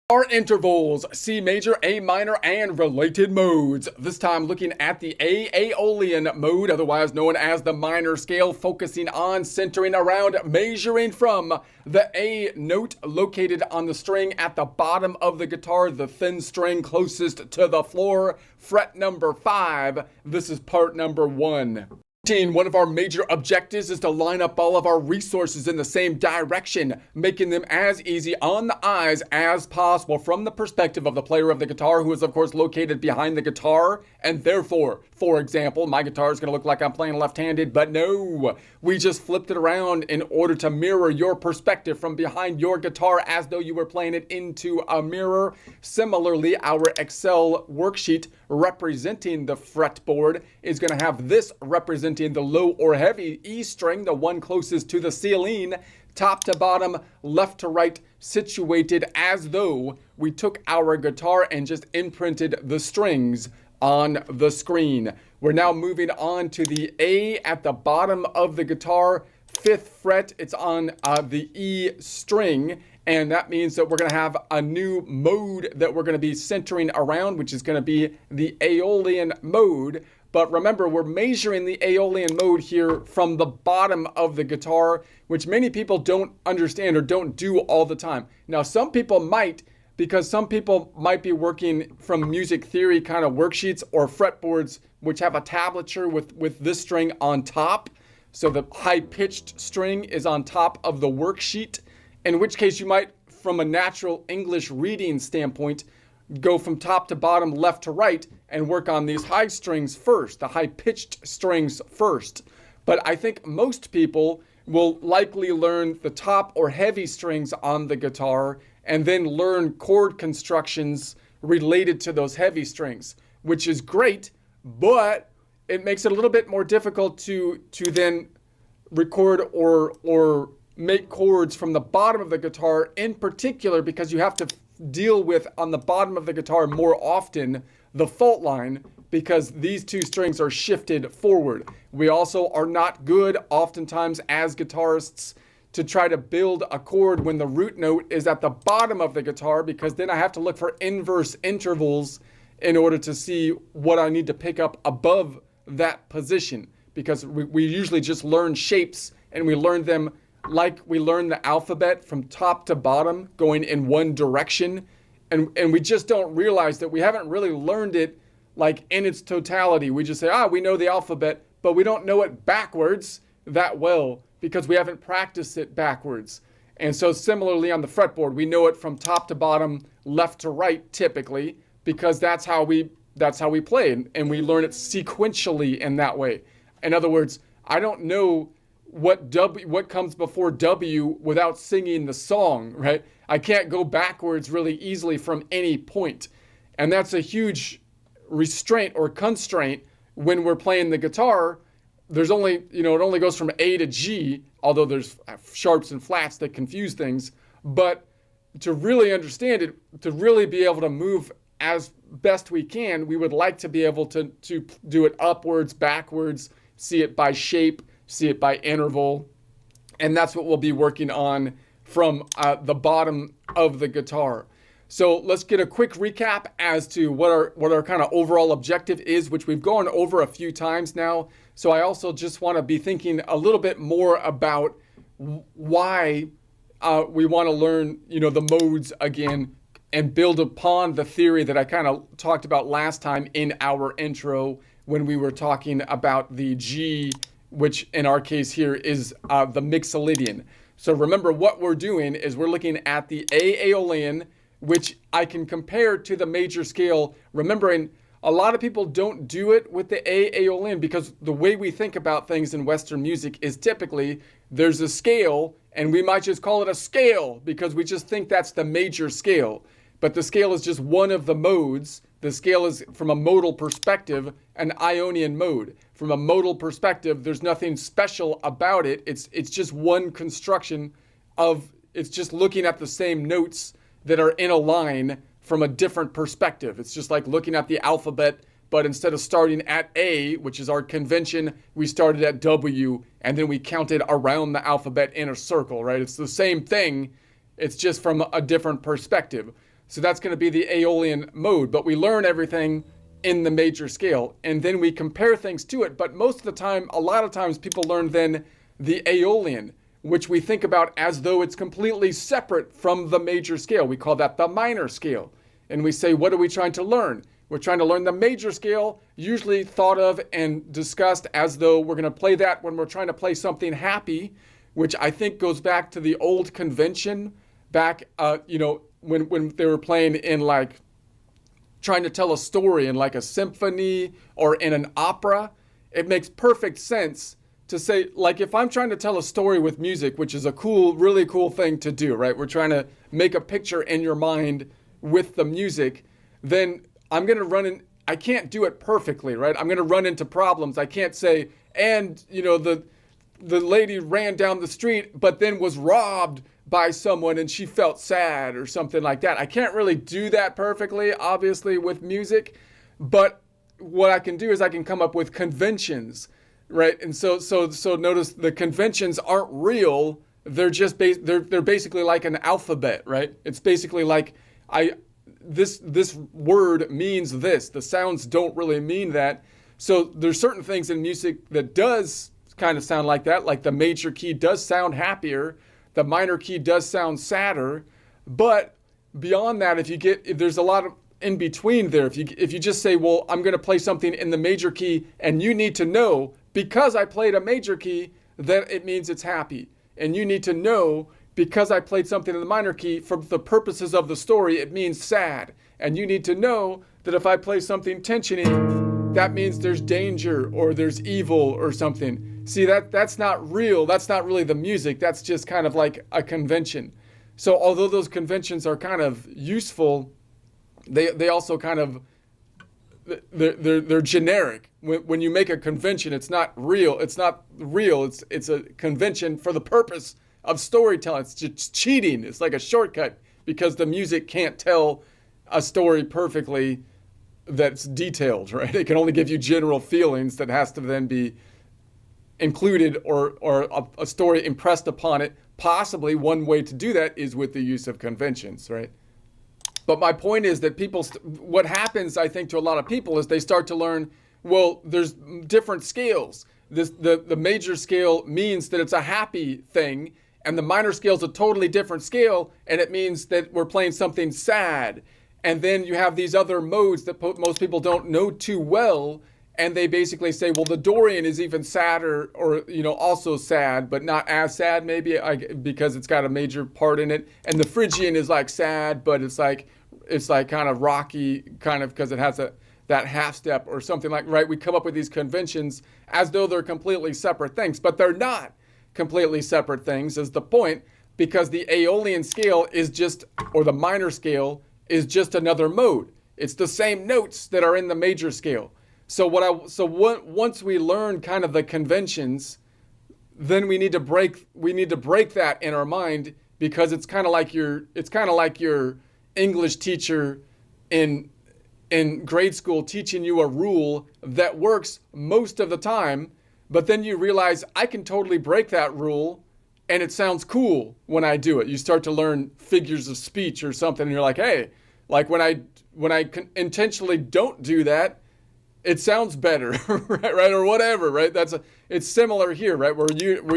Our intervals, C major, A minor, and related modes. This time looking at the Aeolian mode, otherwise known as the minor scale, focusing on centering around measuring from the A note located on the string at the bottom of the guitar, the thin string closest to the floor, fret number 5. This is part number 1. One of our major objectives is to line up all of our resources in the same direction, making them as easy on the eyes as possible from the perspective of the player of the guitar, who is of course located behind the guitar. And therefore, for example, my guitar is going to look like I'm playing left-handed, but no, we just flipped it around in order to mirror your perspective from behind your guitar as though you were playing it into a mirror. Similarly, our Excel worksheet representing the fretboard is going to have this representing the low or heavy E string, the one closest to the ceiling, top to bottom, left to right, situated as though we took our guitar and just imprinted the strings on the screen. We're now moving on to the A at the bottom of the guitar, 5th fret. It's on the E string, and that means that we're going to have a new mode that we're going to be centering around, which is going to be the Aeolian mode. But remember, we're measuring the Aeolian mode here from the bottom of the guitar, which many people don't understand or don't do all the time. Now, some people might, because some people might be working from music theory kind of worksheets or fretboards, which have a tablature with this string on top. So the high-pitched string is on top of the worksheet, in which case you might, from a natural English reading standpoint, go from top to bottom, left to right, and work on these high strings first, the high-pitched strings first. But I think most people will likely learn the top or heavy strings on the guitar and then learn chord constructions related to those heavy strings, which is great, but it makes it a little bit more difficult to then record or make chords from the bottom of the guitar, in particular because you have to deal with, on the bottom of the guitar more often, the fault line, because these two strings are shifted forward. We also are not good oftentimes as guitarists to try to build a chord when the root note is at the bottom of the guitar, because then I have to look for inverse intervals in order to see what I need to pick up above that position, because we usually just learn shapes, and we learn them like we learn the alphabet from top to bottom going in one direction, and we just don't realize that we haven't really learned it like in its totality. We just say, we know the alphabet, but we don't know it backwards that well because we haven't practiced it backwards. And so similarly on the fretboard, we know it from top to bottom, left to right typically, because that's how we play, and we learn it sequentially in that way. In other words, I don't know what comes before W without singing the song, right? I can't go backwards really easily from any point. And that's a huge restraint or constraint when we're playing the guitar. There's only, it only goes from A to G, although there's sharps and flats that confuse things. But to really understand it, to really be able to move as best we can, we would like to be able to do it upwards, backwards, see it by shape, see it by interval, and that's what we'll be working on from the bottom of the guitar. So let's get a quick recap as to what our kind of overall objective is, which we've gone over a few times now. So I also just want to be thinking a little bit more about why we want to learn, the modes again and build upon the theory that I kind of talked about last time in our intro when we were talking about the G, which in our case here is the Mixolydian. So remember, what we're doing is we're looking at the Aeolian, which I can compare to the major scale, remembering a lot of people don't do it with the Aeolian because the way we think about things in Western music is typically there's a scale and we might just call it a scale because we just think that's the major scale. But the scale is just one of the modes. The scale is, from a modal perspective, an Ionian mode. From a modal perspective, there's nothing special about it. It's just one construction of, it's just looking at the same notes that are in a line from a different perspective. It's just like looking at the alphabet, but instead of starting at A, which is our convention, we started at W, and then we counted around the alphabet in a circle, right? It's the same thing. It's just from a different perspective. So that's going to be the Aeolian mode, but we learn everything in the major scale, and then we compare things to it. But most of the time, a lot of times people learn then the Aeolian, which we think about as though it's completely separate from the major scale. We call that the minor scale. And we say, what are we trying to learn? We're trying to learn the major scale, usually thought of and discussed as though we're going to play that when we're trying to play something happy, which I think goes back to the old convention back, when they were playing in like trying to tell a story in like a symphony or in an opera. It makes perfect sense to say, like, if I'm trying to tell a story with music, which is a cool, really cool thing to do, right? We're trying to make a picture in your mind with the music, then I'm going to I can't do it perfectly, right? I'm going to run into problems. I can't say, and, the lady ran down the street, but then was robbed by someone and she felt sad or something like that. I can't really do that perfectly, obviously, with music, but what I can do is I can come up with conventions, right? And so notice the conventions aren't real. They're just they're basically like an alphabet, right? It's basically like this word means this. The sounds don't really mean that. So there's certain things in music that does kind of sound like that, like the major key does sound happier, the minor key does sound sadder, but beyond that, if there's a lot of in between there, if you just say, well, I'm going to play something in the major key, and you need to know because I played a major key that it means it's happy, and you need to know because I played something in the minor key for the purposes of the story, it means sad, and you need to know that if I play something tensiony, that means there's danger or there's evil or something. See, that's not real. That's not really the music. That's just kind of like a convention. So although those conventions are kind of useful, they also kind of, they're generic. When you make a convention, it's not real. It's not real. It's a convention for the purpose of storytelling. It's just cheating. It's like a shortcut because the music can't tell a story perfectly that's detailed, right? It can only give you general feelings that has to then be included or a story impressed upon it. Possibly one way to do that is with the use of conventions, right? But my point is that what happens, I think, to a lot of people is they start to learn, well, there's different scales. The major scale means that it's a happy thing, and the minor scale is a totally different scale, and it means that we're playing something sad. And then you have these other modes that most people don't know too well, and they basically say, well, the Dorian is even sadder, or also sad, but not as sad maybe because it's got a major part in it. And the Phrygian is like sad, but it's like kind of rocky, kind of because it has that half step or something like, right? We come up with these conventions as though they're completely separate things, but they're not completely separate things is the point, because the Aeolian scale is just, or the minor scale is just another mode. It's the same notes that are in the major scale. So once we learn kind of the conventions, then we need to break that in our mind, because it's kind of like your English teacher in grade school teaching you a rule that works most of the time, but then you realize I can totally break that rule and it sounds cool when I do it. You start to learn figures of speech or something, and you're like, hey, like when I intentionally don't do that, it sounds better, right? Or whatever, right? It's similar here, right? Where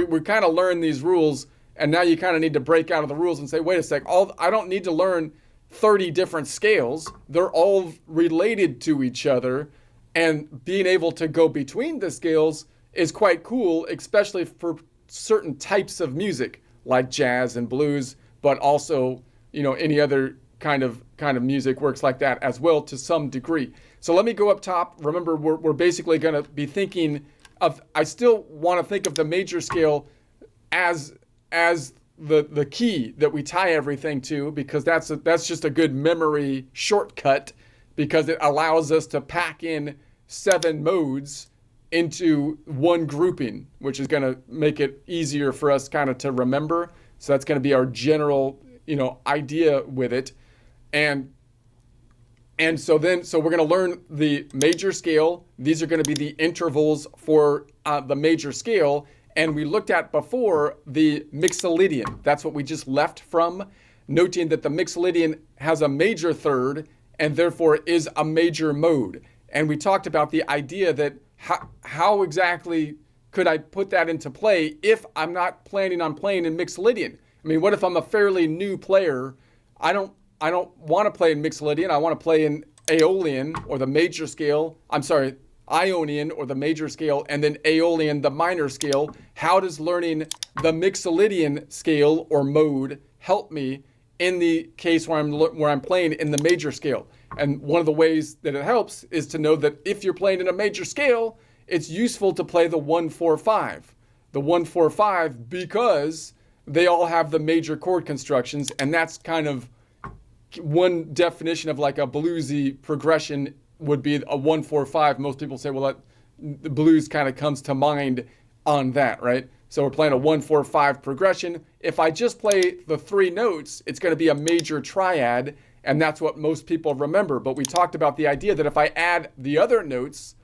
we kind of learn these rules, and now you kind of need to break out of the rules and say, wait a sec, I don't need to learn 30 different scales. They're all related to each other, and being able to go between the scales is quite cool, especially for certain types of music like jazz and blues, but also, any other kind of music works like that as well to some degree. So let me go up top. Remember, we're basically going to be thinking of, I still want to think of the major scale as the key that we tie everything to, because that's just a good memory shortcut, because it allows us to pack in 7 modes into one grouping, which is going to make it easier for us kind of to remember. So that's going to be our general, idea with it. And so we're going to learn the major scale. These are going to be the intervals for the major scale. And we looked at before the Mixolydian. That's what we just left from, noting that the Mixolydian has a major third and therefore is a major mode. And we talked about the idea that how exactly could I put that into play if I'm not planning on playing in Mixolydian? I mean, what if I'm a fairly new player? I don't want to play in Mixolydian. I want to play in Aeolian or the major scale. I'm sorry, Ionian or the major scale, and then Aeolian, the minor scale. How does learning the Mixolydian scale or mode help me in the case where I'm playing in the major scale? And one of the ways that it helps is to know that if you're playing in a major scale, it's useful to play the 1-4-5. The 1-4-5 because they all have the major chord constructions, and that's kind of one definition of like a bluesy progression would be a 1-4-5. Most people say, well, the blues kind of comes to mind on that, right? So we're playing a 1-4-5 progression. If I just play the 3 notes, it's going to be a major triad, and that's what most people remember. But we talked about the idea that if I add the other notes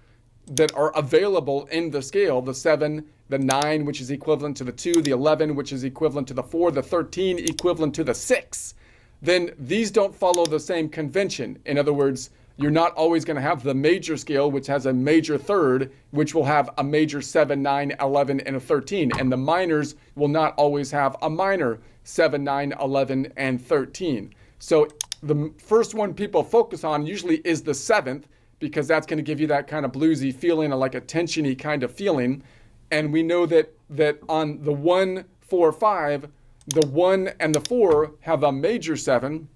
that are available in the scale, the 7, the 9, which is equivalent to the 2, the 11, which is equivalent to the 4, the 13, equivalent to the 6, then these don't follow the same convention. In other words, you're not always going to have the major scale, which has a major third, which will have a major 7, 9, 11, and a 13. And the minors will not always have a minor 7, 9, 11, and 13. So the first one people focus on usually is the 7th, because that's going to give you that kind of bluesy feeling, or like a tension-y kind of feeling. And we know that on the 1-4-5, the 1 and the 4 have a major 7,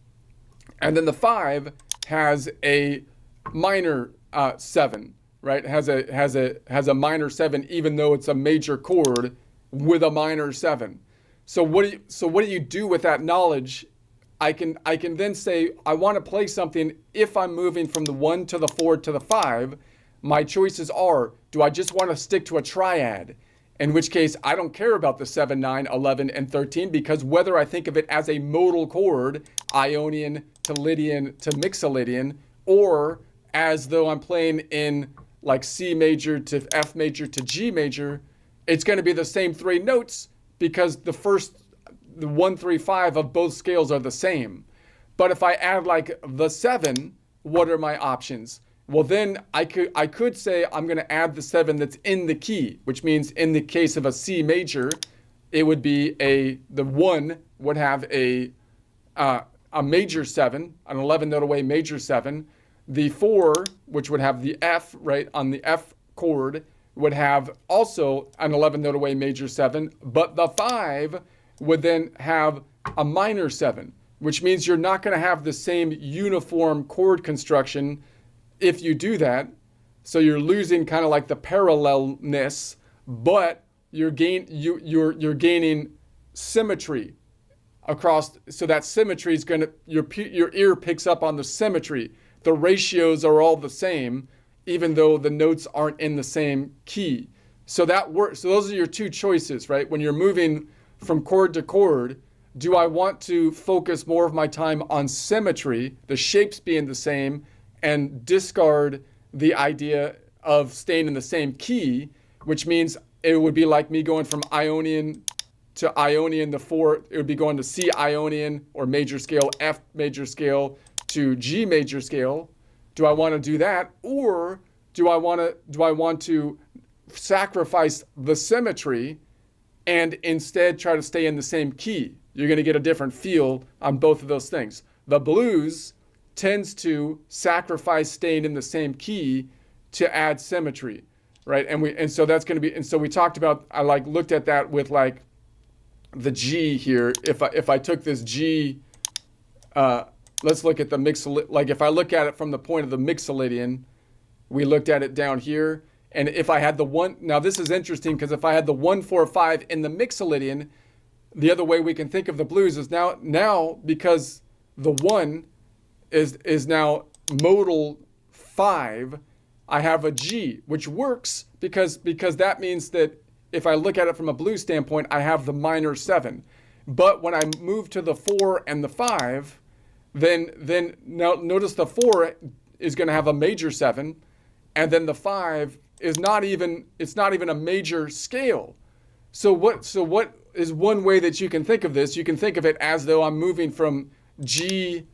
and then the 5 has a minor 7, right? Has a minor 7, even though it's a major chord with a minor 7. So what do you do with that knowledge? I can then say, I want to play something. If I'm moving from the 1 to the 4 to the 5, my choices are, do I just want to stick to a triad? In which case, I don't care about the 7, 9, 11, and 13, because whether I think of it as a modal chord, Ionian to Lydian to Mixolydian, or as though I'm playing in like C major to F major to G major, it's going to be the same 3 notes, because the 1, 3, 5 of both scales are the same. But if I add like the 7, what are my options? Well, then I could say I'm going to add the 7 that's in the key, which means in the case of a C major, it would be the 1 would have a major 7, an 11 note away major 7. The 4, which would have the F, right, on the F chord, would have also an 11 note away major 7, but the 5 would then have a minor 7, which means you're not going to have the same uniform chord construction if you do that. So you're losing kind of like the parallelness, but you're gaining symmetry across. So that symmetry is going to, your ear picks up on the symmetry. The ratios are all the same, even though the notes aren't in the same key. So that works. So those are your 2 choices, right? When you're moving from chord to chord, do I want to focus more of my time on symmetry, the shapes being the same, and discard the idea of staying in the same key, which means it would be like me going from Ionian to Ionian, the 4, it would be going to C Ionian or major scale, F major scale to G major scale. Do I want to do that? Or do I want to sacrifice the symmetry and instead try to stay in the same key? You're going to get a different feel on both of those things. The blues tends to sacrifice staying in the same key to add symmetry, right? And so that's going to be, and so we talked about, I like looked at that with like the G here. If I took this G, let's look at the Mixolydian, like if I look at it from the point of the Mixolydian, we looked at it down here. And if I had the 1, now this is interesting, because if I had the 1-4-5 in the Mixolydian, the other way we can think of the blues is now because the 1 is now modal 5, I have a G, which works because that means that if I look at it from a blues standpoint, I have the minor 7. But when I move to the 4 and the 5, then now notice the 4 is going to have a major 7, and then the 5 is not even a major scale. So what is one way that you can think of this? You can think of it as though I'm moving from G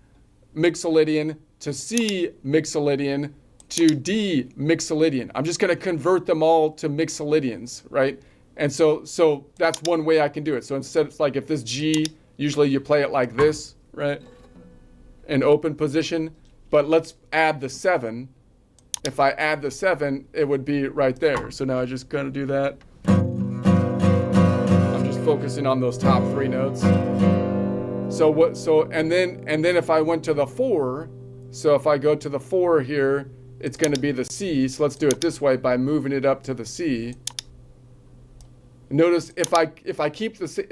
mixolydian to C mixolydian to D mixolydian. I'm just going to convert them all to mixolydians, right? And so that's one way I can do it. So instead, it's like if this G, usually you play it like this, right? In open position. But let's add the 7. If I add the 7, it would be right there. So now I just gonna do that. I'm just focusing on those top 3 notes. And then if I went to the 4, so if I go to the 4 here, it's gonna be the C. So let's do it this way by moving it up to the C. Notice if I keep the C,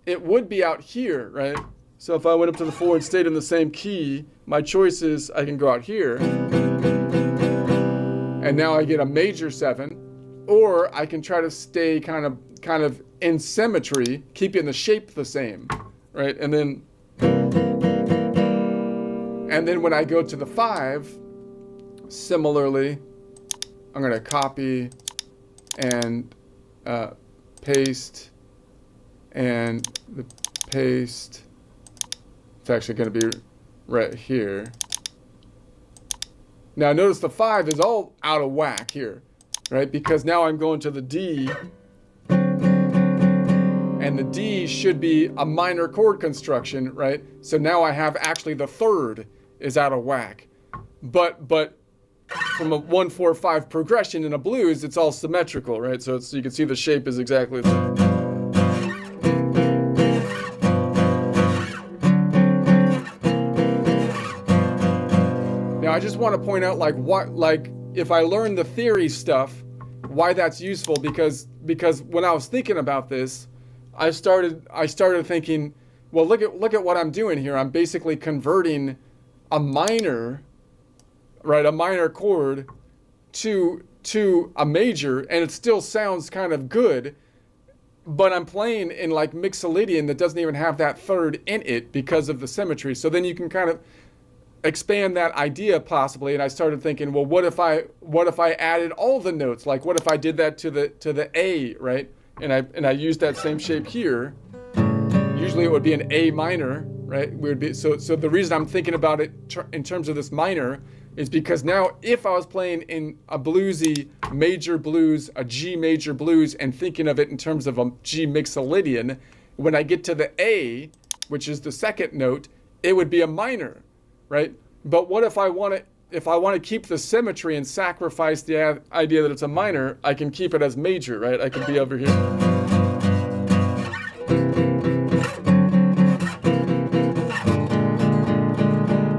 it would be out here, right? So if I went up to the 4 and stayed in the same key, my choice is I can go out here. And now I get a major 7, or I can try to stay kind of in symmetry, keeping the shape the same, right? And then when I go to the 5, similarly, I'm going to copy and paste, and the paste, it's actually going to be right here. Now notice the 5 is all out of whack here, right? Because now I'm going to the D, and the D should be a minor chord construction, right? So now I have actually the 3rd is out of whack. But from a 1-4-5 progression in a blues, it's all symmetrical, right? So you can see the shape is exactly the same. Now I just want to point out if I learn the theory stuff, why that's useful, because when I was thinking about this, I started thinking, well, look at what I'm doing here. I'm basically converting a minor, right, a minor chord to a major, and it still sounds kind of good, but I'm playing in like mixolydian that doesn't even have that 3rd in it because of the symmetry. So then you can kind of expand that idea possibly, and I started thinking, well, what if I added all the notes? Like, what if I did that to the A, right? And I used that same shape here. Usually it would be an A minor, right? So the reason I'm thinking about it in terms of this minor is because now if I was playing in a bluesy major blues, a G major blues, and thinking of it in terms of a G mixolydian, when I get to the A, which is the 2nd note, it would be a minor, right? But what if I want to keep the symmetry and sacrifice the idea that it's a minor, I can keep it as major, right? I could be over here.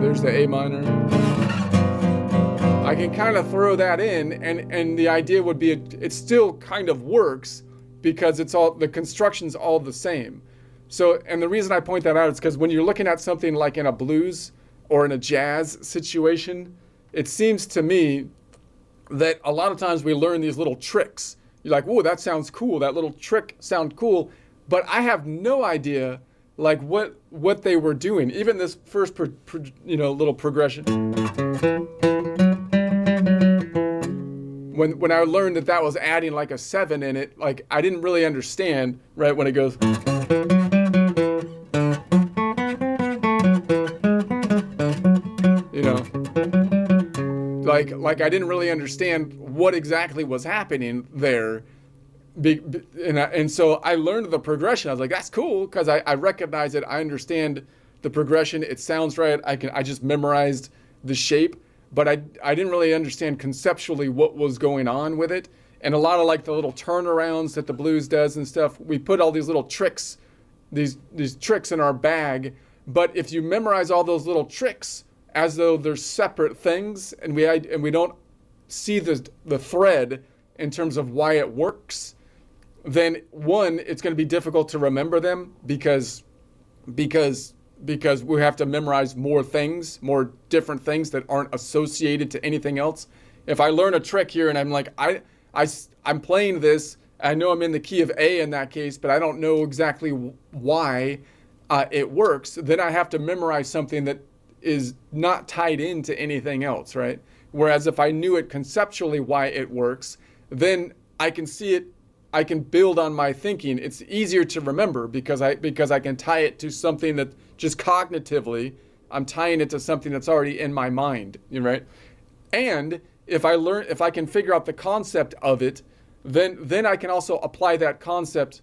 There's the A minor. I can kind of throw that in, and the idea would be it still kind of works because the construction's all the same. So, and the reason I point that out is because when you're looking at something like in a blues or in a jazz situation, it seems to me that a lot of times we learn these little tricks. You're like, whoa, that sounds cool. That little trick sounds cool. But I have no idea like what they were doing. Even this first little progression. When I learned that was adding like a 7 in it, like I didn't really understand, right, when it goes. Like I didn't really understand what exactly was happening there. And so I learned the progression. I was like, that's cool, because I recognize it. I understand the progression. It sounds right. I just memorized the shape, but I didn't really understand conceptually what was going on with it. And a lot of like the little turnarounds that the blues does and stuff, we put all these little tricks, these tricks in our bag. But if you memorize all those little tricks as though they're separate things, and we don't see the thread in terms of why it works, then one, it's going to be difficult to remember them because we have to memorize more things, more different things that aren't associated to anything else. If I learn a trick here and I'm like, I'm playing this, I know I'm in the key of A in that case, but I don't know exactly why it works, then I have to memorize something that is not tied into anything else, right? Whereas if I knew it conceptually why it works, then I can see it, I can build on my thinking. It's easier to remember because I can tie it to something that just cognitively I'm tying it to something that's already in my mind, right? And if I can figure out the concept of it, then I can also apply that concept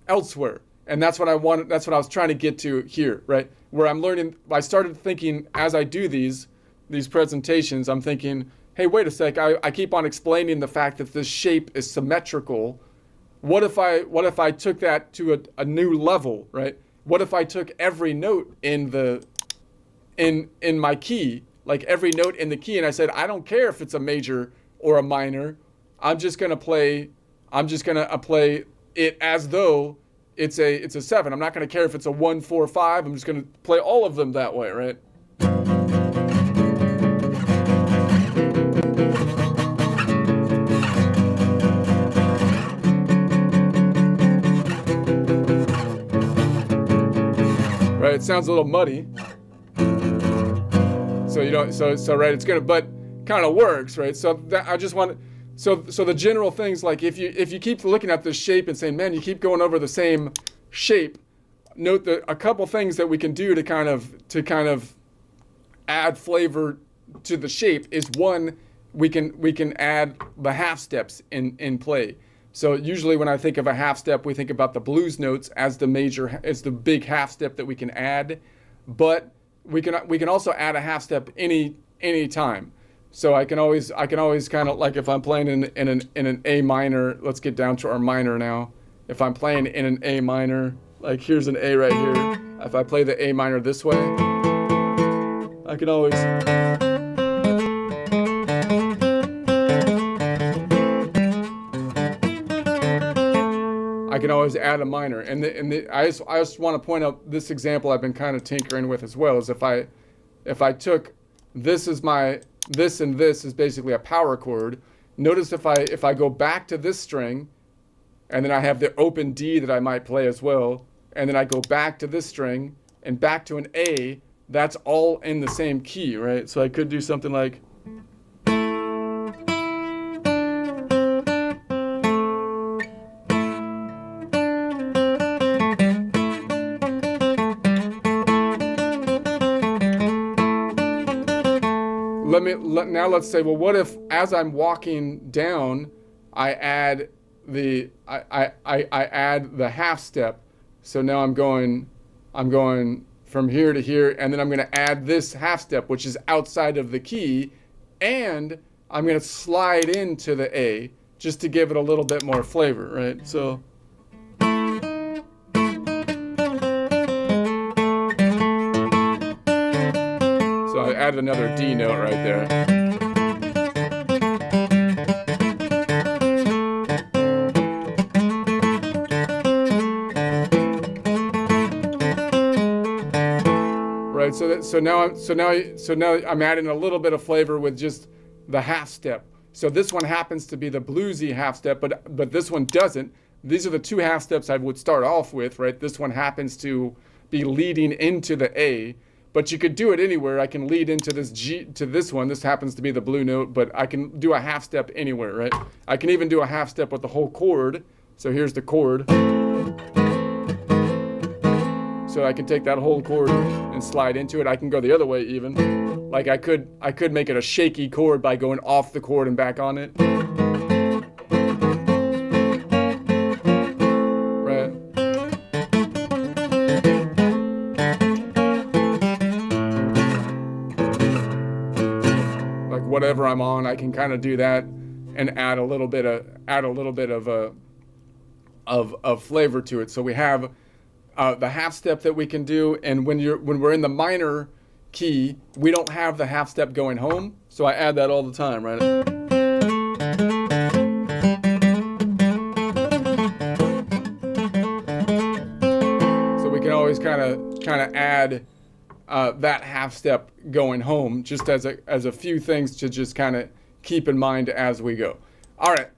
elsewhere. And that's what I was trying to get to here, right? Where I started thinking as I do these presentations, I'm thinking, hey, wait a sec, I keep on explaining the fact that this shape is symmetrical. What if I took that to a new level, right? What if I took every note in my key, like every note in the key, and I said, I don't care if it's a major or a minor, I'm just gonna play it as though it's a 7. I'm not gonna care if it's a 1, 4, 5. I'm just gonna play all of them that way, right? Right, it sounds a little muddy. So you don't, so right, it's gonna, but kind of works, right? So that I just want, so the general things, like if you keep looking at this shape and saying, man, you keep going over the same shape, note that a couple things that we can do to kind of add flavor to the shape is, one, we can add the half steps in play. So usually when I think of a half step, we think about the blues notes as the big half step that we can add, but we can also add a half step any time. So I can always kind of, like if I'm playing in an A minor, let's get down to our minor now. If I'm playing in an A minor, like here's an A right here. If I play the A minor this way, I can always add a minor. And I just want to point out this example I've been kind of tinkering with as well, is if I took this and this is basically a power chord. Notice if I go back to this string, and then I have the open D that I might play as well, and then I go back to this string and back to an A, that's all in the same key, right? So I could do something like, now let's say, well, what if as I'm walking down, I add the half step. So now I'm going from here to here, and then I'm going to add this half step, which is outside of the key, and I'm going to slide into the A just to give it a little bit more flavor, right? So I added another D note right there. Right, so now I'm adding a little bit of flavor with just the half step. So this one happens to be the bluesy half step, but this one doesn't. These are the two half steps I would start off with, right? This one happens to be leading into the A, but you could do it anywhere. I can lead into this G to this one. This happens to be the blue note, but I can do a half step anywhere, right? I can even do a half step with the whole chord. So here's the chord. So I can take that whole chord and slide into it. I can go the other way even. Like I could make it a shaky chord by going off the chord and back on it. Right. Like whatever I'm on, I can kind of do that and add a little bit of flavor to it. So we have the half step that we can do, and when we're in the minor key, we don't have the half step going home, so I add that all the time, right? So we can always kind of add that half step going home, just as a few things to just kind of keep in mind as we go. All right.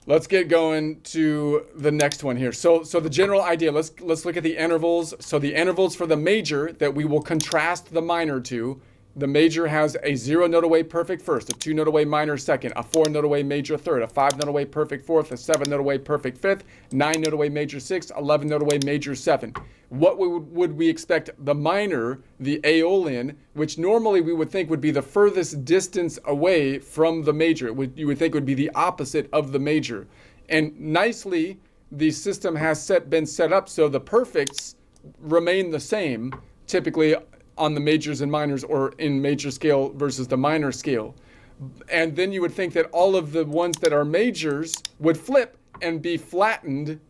Let's get going to the next one here. So the general idea, let's look at the intervals. So the intervals for the major that we will contrast the minor to The major has a 0 note away perfect first, a 2 note away minor second, a 4 note away major third, a 5 note away perfect fourth, a 7 note away perfect fifth, 9 note away major sixth, 11 note away major seven. What would we expect the minor, the Aeolian, which normally we would think would be the furthest distance away from the major? You would think would be the opposite of the major. And nicely, the system has been set up so the perfects remain the same, typically on the majors and minors, or in major scale versus the minor scale. And then you would think that all of the ones that are majors would flip and be flattened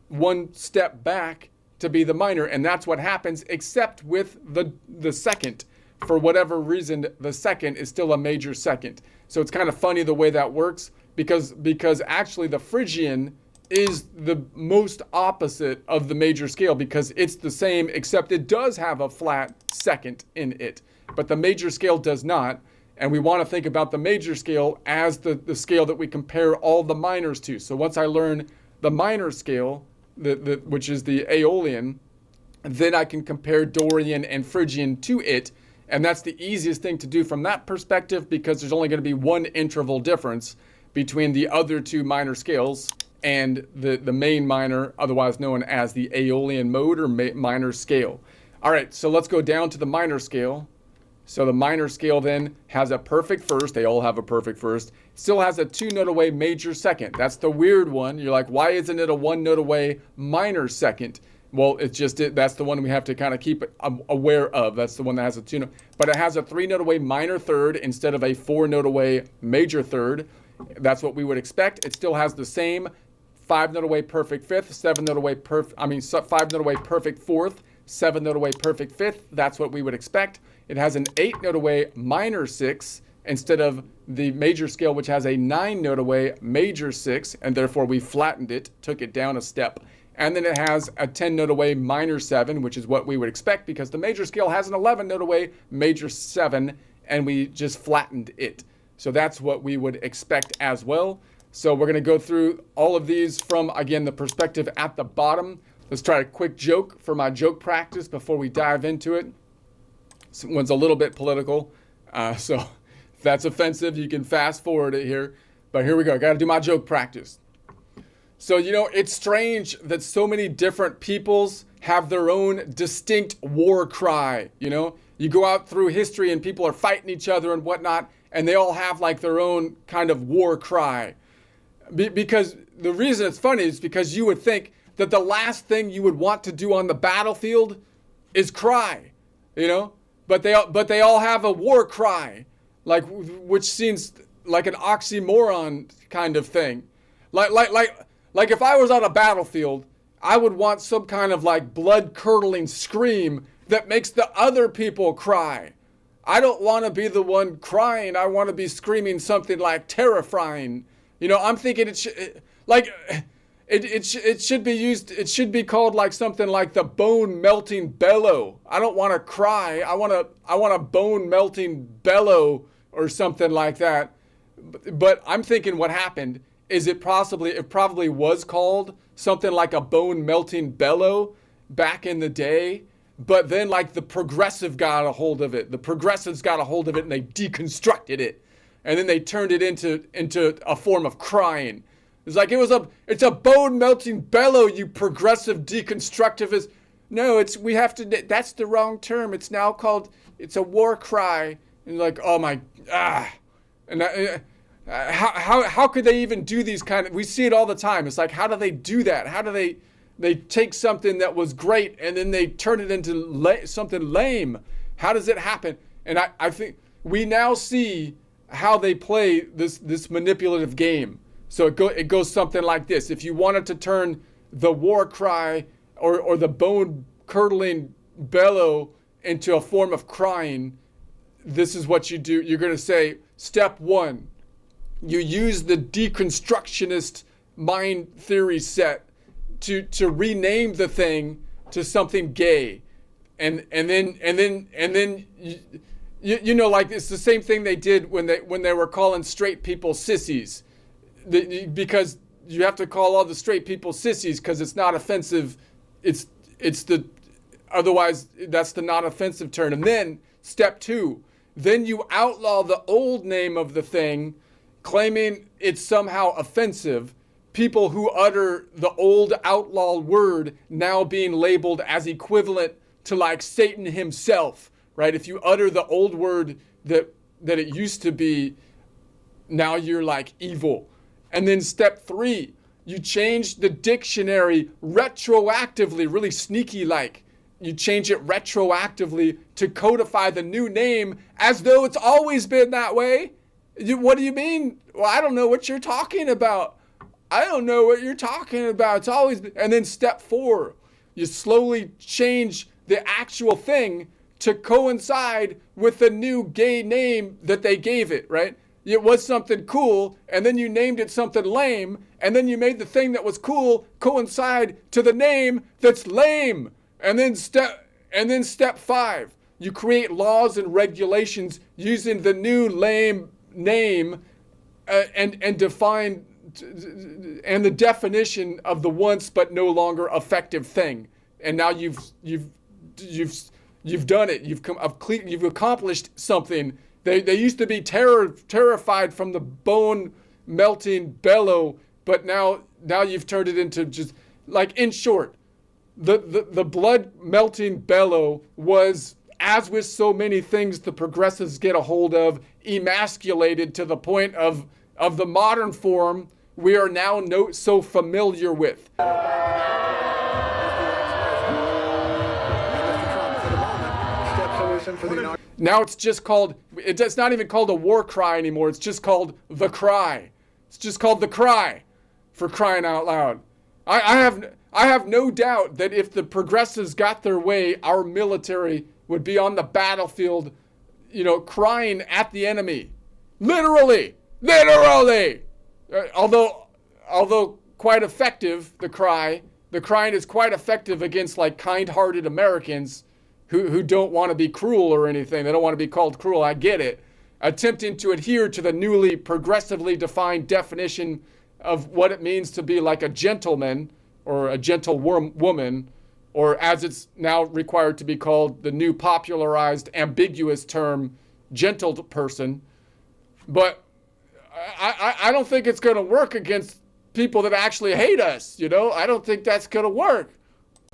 one step back to be the minor. And that's what happens, except with the second. For whatever reason, the second is still a major second. So it's kind of funny the way that works, because actually the Phrygian is the most opposite of the major scale, because it's the same, except it does have a flat second in it, but the major scale does not. And we want to think about the major scale as the scale that we compare all the minors to. So once I learn the minor scale, which is the Aeolian, then I can compare Dorian and Phrygian to it. And that's the easiest thing to do from that perspective, because there's only going to be one interval difference between the other two minor scales and the main minor, otherwise known as the Aeolian mode or minor scale. All right, so let's go down to the minor scale. So the minor scale then has a perfect first. They all have a perfect first. Still has a 2 note away major second. That's the weird one. You're like, why isn't it a 1 note away minor second? Well, it's just that's the one we have to kind of keep aware of. That's the one that has a 2 note. But it has a 3 note away minor third instead of a 4 note away major third. That's what we would expect. It still has the same 5 note away perfect fifth, 5 note away perfect fourth, 7 note away perfect fifth. That's what we would expect. It has an 8 note away minor six instead of the major scale, which has a 9 note away major six, and therefore we flattened it, took it down a step. And then it has a 10 note away minor seven, which is what we would expect, because the major scale has an 11 note away major seven, and we just flattened it. So that's what we would expect as well. So we're going to go through all of these from, again, the perspective at the bottom. Let's try a quick joke for my joke practice before we dive into it. This one's a little bit political, so if that's offensive, you can fast forward it here. But here we go. Got to do my joke practice. So, it's strange that so many different peoples have their own distinct war cry. You go out through history and people are fighting each other and whatnot, and they all have like their own kind of war cry. Because the reason it's funny is because you would think that the last thing you would want to do on the battlefield is cry, but they all have a war cry, which seems like an oxymoron kind of thing. Like if I was on a battlefield, I would want some kind of like blood curdling scream that makes the other people cry. I don't want to be the one crying. I want to be screaming something like terrifying. I'm thinking it should be used. It should be called like something like the bone melting bellow. I don't want to cry. I want a bone melting bellow or something like that. But I'm thinking what happened is it probably was called something like a bone melting bellow back in the day. But then like the progressive got a hold of it. The progressives got a hold of it and they deconstructed it. And then they turned it into a form of crying. It's like it's a bone melting bellow, you progressive deconstructivist. No, that's the wrong term. It's now it's a war cry. And like, oh my, and how could they even do these we see it all the time. It's like, how do they do that? How do they take something that was great and then they turn it into something lame? How does it happen? And I think we now see how they play this manipulative game. So it goes something like this. If you wanted to turn the war cry or the bone curdling bellow into a form of crying, this is what you do. You're going to say, step one, you use the deconstructionist mind theory set to rename the thing to something gay. And then like it's the same thing they did when they were calling straight people sissies, because you have to call all the straight people sissies because it's not offensive. Otherwise that's the not offensive term. And then step two, Then you outlaw the old name of the thing, claiming it's somehow offensive. People who utter the old outlawed word now being labeled as equivalent to like Satan himself, right? If you utter the old word that it used to be, now you're like evil. And then step 3, you change the dictionary retroactively, really sneaky like. You change it retroactively to codify the new name as though it's always been that way. What do you mean? Well, I don't know what you're talking about. I don't know what you're talking about. It's always been. And then step 4, you slowly change the actual thing to coincide with the new gay name that they gave it, right? It was something cool, and then you named it something lame, and then you made the thing that was cool coincide to the name that's lame. And then step 5, you create laws and regulations using the new lame name and define and the definition of the once but no longer effective thing. And now you've done it. You've accomplished something. They used to be terrified from the bone melting bellow, but now you've turned it into just like, in short, the blood melting bellow was, as with so many things the progressives get a hold of, emasculated to the point of the modern form we are now so familiar with. Now it's just called, it's not even called a war cry anymore. It's just called the cry. It's just called the cry, for crying out loud. I have no doubt that if the progressives got their way, our military would be on the battlefield, crying at the enemy. Literally. Although quite effective, the crying is quite effective against like kind-hearted Americans who don't want to be cruel or anything. They don't want to be called cruel. I get it. Attempting to adhere to the newly progressively defined definition of what it means to be like a gentleman or a gentle woman, or as it's now required to be called, the new popularized ambiguous term, gentle person. But I don't think it's going to work against people that actually hate us. I don't think that's going to work.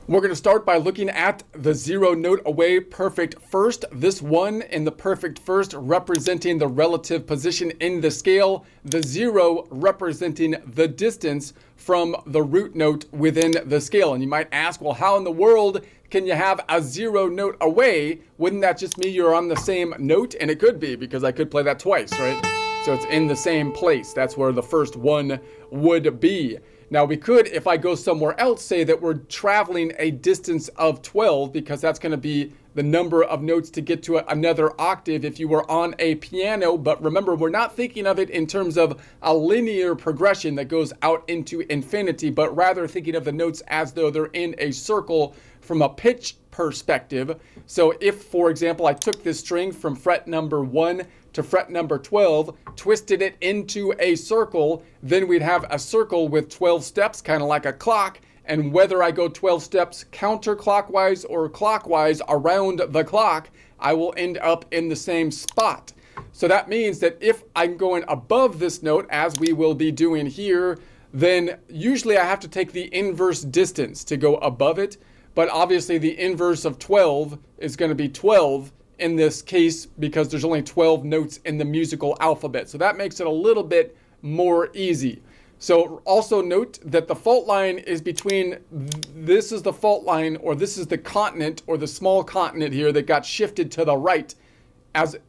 We're going to start by looking at the 0 note away perfect first. This one in the perfect first representing the relative position in the scale, the 0 representing the distance from the root note within the scale. And you might ask, well, how in the world can you have a 0 note away? Wouldn't that just mean you're on the same note? And it could be, because I could play that twice, right? So it's in the same place. That's where the first one would be. Now we could, if I go somewhere else, say that we're traveling a distance of 12, because that's going to be the number of notes to get to another octave if you were on a piano. But remember, we're not thinking of it in terms of a linear progression that goes out into infinity, but rather thinking of the notes as though they're in a circle from a pitch perspective. So if, for example, I took this string from fret number 1 to fret number 12, twisted it into a circle, then we'd have a circle with 12 steps, kind of like a clock. And whether I go 12 steps counterclockwise or clockwise around the clock, I will end up in the same spot. So that means that if I'm going above this note, as we will be doing here, then usually I have to take the inverse distance to go above it. But obviously the inverse of 12 is going to be 12 in this case, because there's only 12 notes in the musical alphabet. So that makes it a little bit more easy. So also note that the fault line is between, this is the fault line, or this is the continent, or the small continent here that got shifted to the right.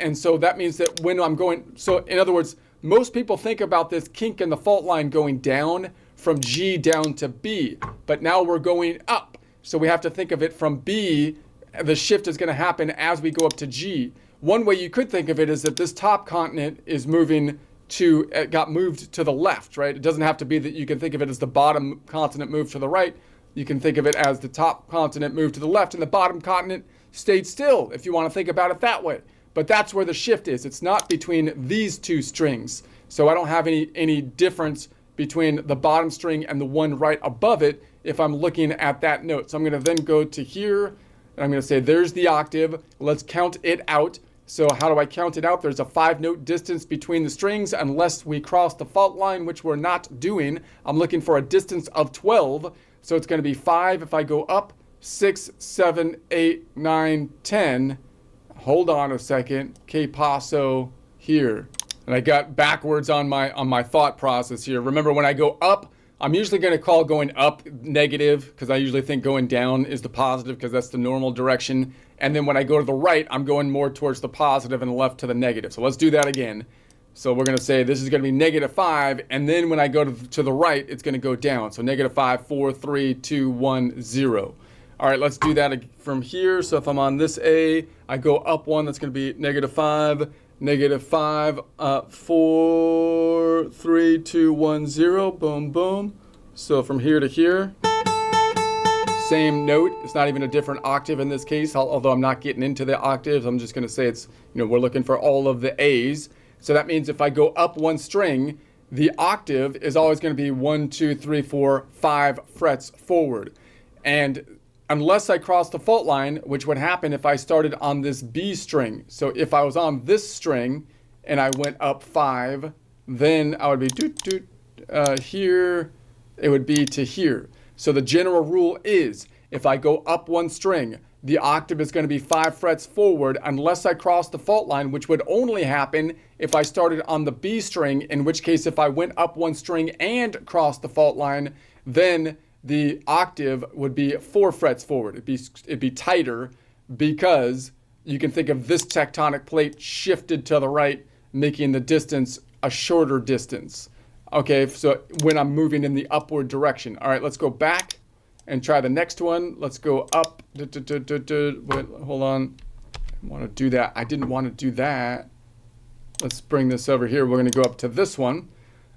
And so that means that when I'm going, so in other words, most people think about this kink in the fault line going down from G down to B, but now we're going up. So we have to think of it from B. The shift is going to happen as we go up to G. One way you could think of it is that this top continent is got moved to the left, right? It doesn't have to be that you can think of it as the bottom continent moved to the right. You can think of it as the top continent moved to the left and the bottom continent stayed still, if you want to think about it that way. But that's where the shift is. It's not between these two strings. So I don't have any difference between the bottom string and the one right above it if I'm looking at that note. So I'm going to then go to here, and I'm going to say there's the octave. Let's count it out. So how do I count it out? There's a 5-note distance between the strings unless we cross the fault line, which we're not doing. I'm looking for a distance of 12. So it's going to be 5 if I go up, 6, 7, 8, 9, 10. Hold on a second. Que paso here. And I got backwards on my thought process here. Remember, when I go up, I'm usually going to call going up negative because I usually think going down is the positive because that's the normal direction. And then when I go to the right, I'm going more towards the positive and the left to the negative. So let's do that again. So we're going to say this is going to be -5. And then when I go to the right, it's going to go down. So -5, 4, 3, 2, 1, 0. All right, let's do that from here. So if I'm on this A, I go up 1. That's going to be -5. -5, 4, 3, 2, 1, 0, boom, boom. So from here to here, same note. It's not even a different octave in this case, although I'm not getting into the octaves. I'm just going to say it's, we're looking for all of the A's. So that means if I go up 1 string, the octave is always going to be 1, 2, 3, 4, 5 frets forward. And unless I cross the fault line, which would happen if I started on this B string. So if I was on this string and I went up 5, then I would be here, it would be to here. So the general rule is if I go up 1 string, the octave is going to be 5 frets forward unless I cross the fault line, which would only happen if I started on the B string, in which case if I went up 1 string and crossed the fault line, then the octave would be 4 frets forward. It'd be tighter because you can think of this tectonic plate shifted to the right, making the distance a shorter distance. Okay, so when I'm moving in the upward direction. All right, let's go back and try the next one. Let's go up. Wait, hold on. I want to do that. I didn't want to do that. Let's bring this over here. We're going to go up to this one.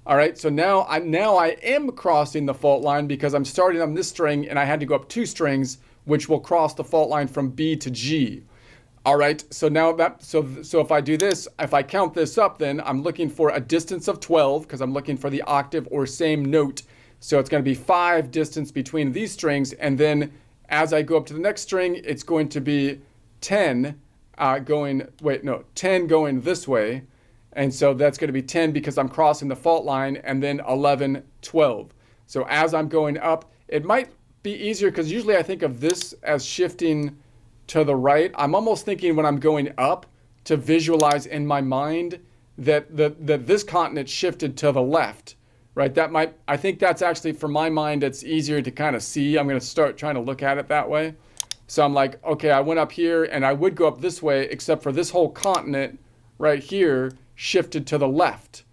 All right, so now I am crossing the fault line because I'm starting on this string and I had to go up 2 strings, which will cross the fault line from B to G. All right, so now so if I do this, if I count this up, then I'm looking for a distance of 12 because I'm looking for the octave or same note. So it's going to be 5 distance between these strings, and then as I go up to the next string, it's going to be 10 going this way. And so that's going to be 10 because I'm crossing the fault line, and then 11, 12. So as I'm going up, it might be easier because usually I think of this as shifting to the right. I'm almost thinking when I'm going up to visualize in my mind that this continent shifted to the left, right? I think that's actually, for my mind, it's easier to kind of see. I'm going to start trying to look at it that way. So I'm like, okay, I went up here and I would go up this way, except for this whole continent right here shifted to the left,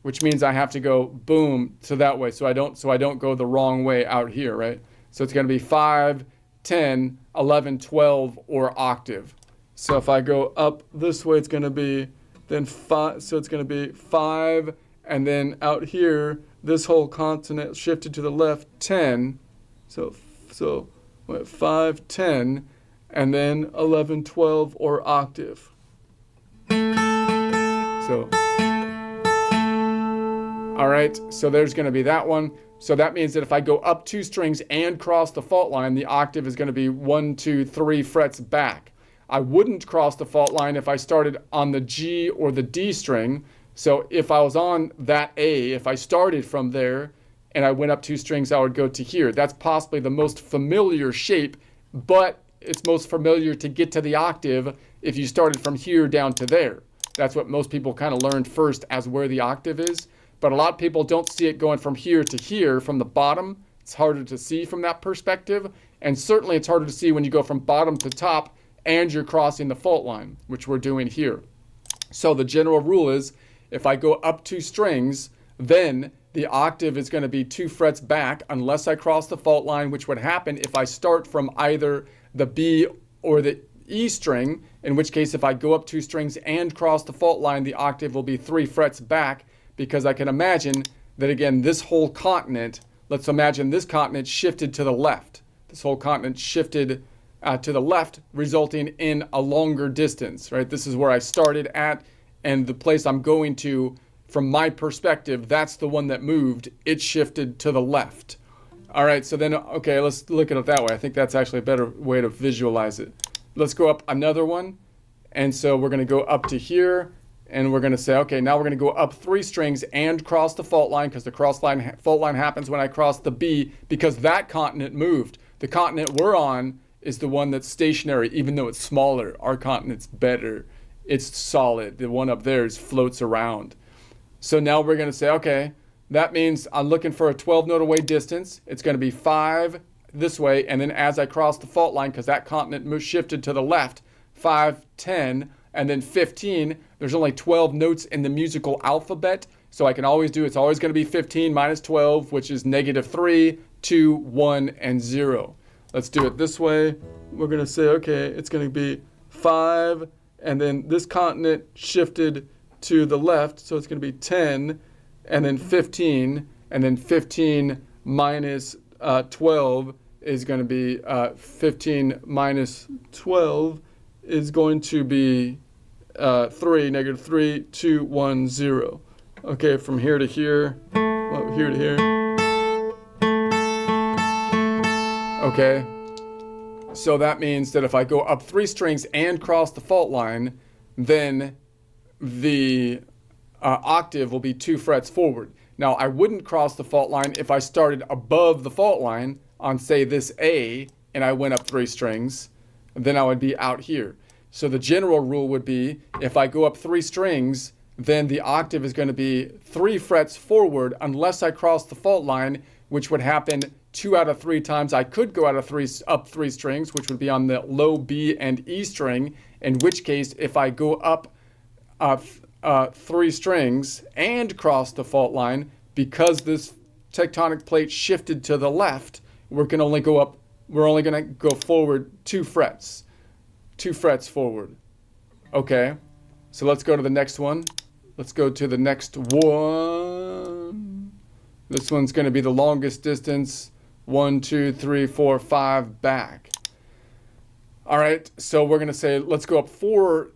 which means I have to go boom to that way. So I don't go the wrong way out here, right? So it's going to be 5, 10, 11, 12, or octave. So if I go up this way, it's going to be then 5. So it's going to be 5, and then out here, this whole continent shifted to the left, 10. So 5, 10, and then 11, 12, or octave. So, all right, so there's going to be that one. So that means that if I go up 2 strings and cross the fault line, the octave is going to be 1, 2, 3 frets back. I wouldn't cross the fault line if I started on the G or the D string. So if I was on that A, if I started from there and I went up 2 strings, I would go to here. That's possibly the most familiar shape, but it's most familiar to get to the octave if you started from here down to there. That's what most people kind of learned first as where the octave is. But a lot of people don't see it going from here to here from the bottom. It's harder to see from that perspective. And certainly it's harder to see when you go from bottom to top and you're crossing the fault line, which we're doing here. So the general rule is if I go up 2 strings, then the octave is going to be 2 frets back unless I cross the fault line, which would happen if I start from either the B or the E string, in which case if I go up 2 strings and cross the fault line, the octave will be 3 frets back, because I can imagine that, again, this whole continent, let's imagine this continent shifted to the left. This whole continent shifted to the left, resulting in a longer distance, right? This is where I started at, and the place I'm going to, from my perspective, that's the one that moved. It shifted to the left. All right, so then, okay, let's look at it that way. I think that's actually a better way to visualize it. Let's go up another one. And so we're going to go up to here, and we're going to say, okay, now we're going to go up 3 strings and cross the fault line, because the fault line happens when I cross the B, because that continent moved. The continent we're on is the one that's stationary, even though it's smaller. Our continent's better. It's solid. The one up there floats around. So now we're going to say, okay, that means I'm looking for a 12 note away distance. It's going to be 5 this way, and then as I cross the fault line, because that continent shifted to the left, 5, 10, and then 15. There's only 12 notes in the musical alphabet, so I can always do, it's always going to be 15 minus 12, which is -3, 2, 1, and 0. Let's do it this way. We're going to say, okay, it's going to be 5, and then this continent shifted to the left, so it's going to be 10, and then 15, and then 15 minus 12 is going to be 15 minus 12 is going to be 3, -3, 2, 1, 0. Okay, from here to here, well, here to here. Okay, so that means that if I go up 3 strings and cross the fault line, then the octave will be 2 frets forward. Now, I wouldn't cross the fault line if I started above the fault line on, say, this A, and I went up 3 strings, then I would be out here. So the general rule would be, if I go up 3 strings, then the octave is going to be 3 frets forward unless I cross the fault line, which would happen 2 out of 3 times. I could go up 3 strings, which would be on the low B and E string, in which case, if I go up 3 strings and cross the fault line, because this tectonic plate shifted to the left, we're only going to go forward 2 frets. 2 frets forward. Okay, so let's go to the next one. Let's go to the next one. This one's going to be the longest distance. 1, 2, 3, 4, 5 back. All right, so we're going to say, let's go up 4